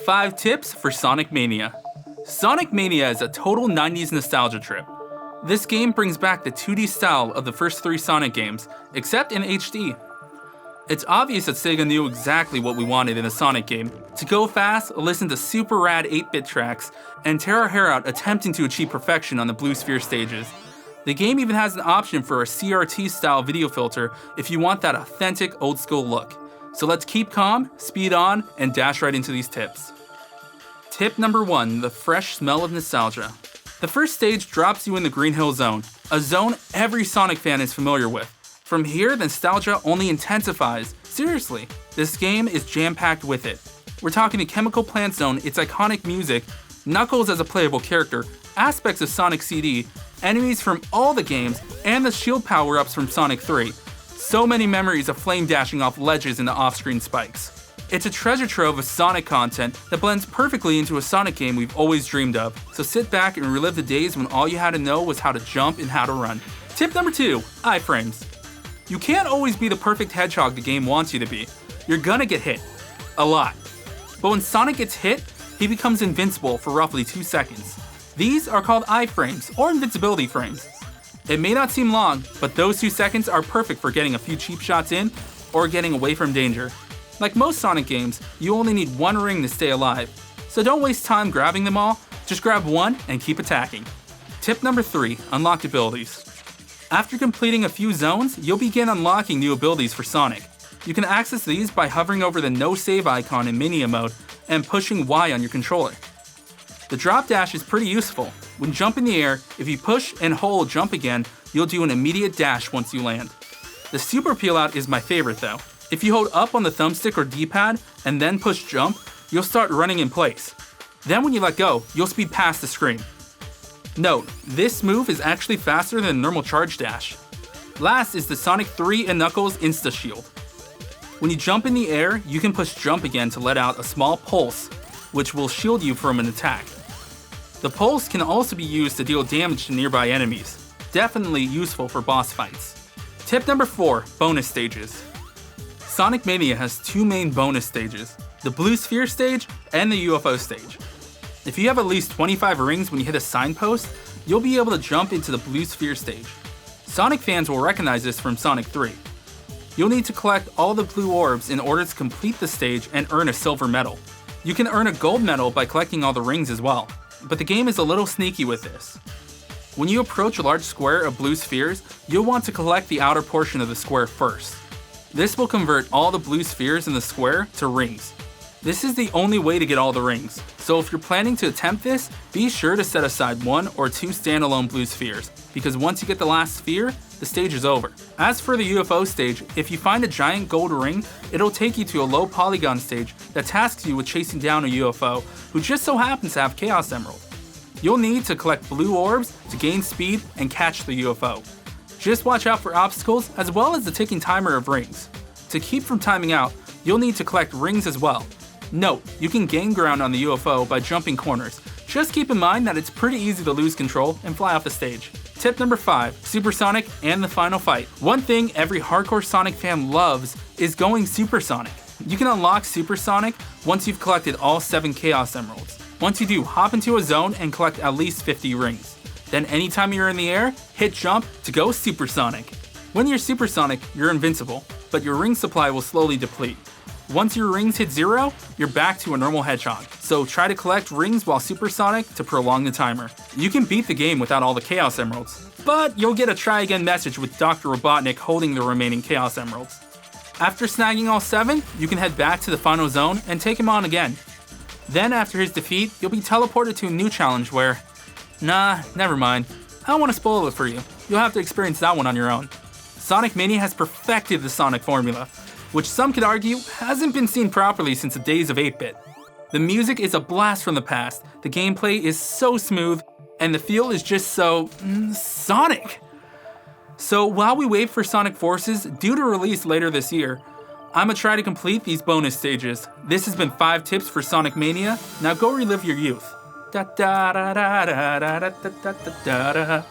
5 tips for Sonic Mania. Sonic Mania is a total 90s nostalgia trip. This game brings back the 2D style of the first 3 Sonic games, except in HD. It's obvious that Sega knew exactly what we wanted in a Sonic game: to go fast, listen to super rad 8-bit tracks, and tear our hair out attempting to achieve perfection on the Blue Sphere stages. The game even has an option for a CRT-style video filter if you want that authentic old-school look. So let's keep calm, speed on, and dash right into these tips. Tip number 1, the fresh smell of nostalgia. The first stage drops you in the Green Hill Zone, a zone every Sonic fan is familiar with. From here, the nostalgia only intensifies. Seriously, this game is jam-packed with it. We're talking the Chemical Plant Zone, its iconic music, Knuckles as a playable character, aspects of Sonic CD, enemies from all the games, and the shield power-ups from Sonic 3. So many memories of flame dashing off ledges into off-screen spikes. It's a treasure trove of Sonic content that blends perfectly into a Sonic game we've always dreamed of. So sit back and relive the days when all you had to know was how to jump and how to run. Tip number 2, iframes. You can't always be the perfect hedgehog the game wants you to be. You're gonna get hit. A lot. But when Sonic gets hit, he becomes invincible for roughly 2 seconds. These are called iframes, or invincibility frames. It may not seem long, but those 2 seconds are perfect for getting a few cheap shots in, or getting away from danger. Like most Sonic games, you only need 1 ring to stay alive. So don't waste time grabbing them all, just grab 1 and keep attacking. Tip number 3, unlocked abilities. After completing a few zones, you'll begin unlocking new abilities for Sonic. You can access these by hovering over the no save icon in Mania mode and pushing Y on your controller. The drop dash is pretty useful. When jump in the air, if you push and hold jump again, you'll do an immediate dash once you land. The super peel out is my favorite though. If you hold up on the thumbstick or D-pad and then push jump, you'll start running in place. Then when you let go, you'll speed past the screen. Note, this move is actually faster than a normal charge dash. Last is the Sonic 3 and Knuckles Insta Shield. When you jump in the air, you can push jump again to let out a small pulse, which will shield you from an attack. The pulse can also be used to deal damage to nearby enemies. Definitely useful for boss fights. Tip number 4, bonus stages. Sonic Mania has 2 main bonus stages, the Blue Sphere stage and the UFO stage. If you have at least 25 rings when you hit a signpost, you'll be able to jump into the Blue Sphere stage. Sonic fans will recognize this from Sonic 3. You'll need to collect all the blue orbs in order to complete the stage and earn a silver medal. You can earn a gold medal by collecting all the rings as well, but the game is a little sneaky with this. When you approach a large square of blue spheres, you'll want to collect the outer portion of the square first. This will convert all the blue spheres in the square to rings. This is the only way to get all the rings, so if you're planning to attempt this, be sure to set aside 1 or 2 standalone blue spheres, because once you get the last sphere, the stage is over. As for the UFO stage, if you find a giant gold ring, it'll take you to a low polygon stage that tasks you with chasing down a UFO who just so happens to have Chaos Emerald. You'll need to collect blue orbs to gain speed and catch the UFO. Just watch out for obstacles as well as the ticking timer of rings. To keep from timing out, you'll need to collect rings as well. Note, you can gain ground on the UFO by jumping corners. Just keep in mind that it's pretty easy to lose control and fly off the stage. Tip number 5, Supersonic and the final fight. One thing every hardcore Sonic fan loves is going Supersonic. You can unlock Supersonic once you've collected all 7 Chaos Emeralds. Once you do, hop into a zone and collect at least 50 rings. Then anytime you're in the air, hit jump to go Supersonic. When you're Supersonic, you're invincible, but your ring supply will slowly deplete. Once your rings hit 0, you're back to a normal hedgehog, so try to collect rings while Supersonic to prolong the timer. You can beat the game without all the Chaos Emeralds, but you'll get a try again message with Dr. Robotnik holding the remaining Chaos Emeralds. After snagging all 7, you can head back to the final zone and take him on again. Then after his defeat, you'll be teleported to a new challenge where, nah, never mind, I don't want to spoil it for you, you'll have to experience that one on your own. Sonic Mania has perfected the Sonic formula, which some could argue hasn't been seen properly since the days of 8-bit. The music is a blast from the past, the gameplay is so smooth, and the feel is just so Sonic. So while we wait for Sonic Forces, due to release later this year, I'ma try to complete these bonus stages. This has been 5 tips for Sonic Mania. Now go relive your youth. Da da da da da da da da da da.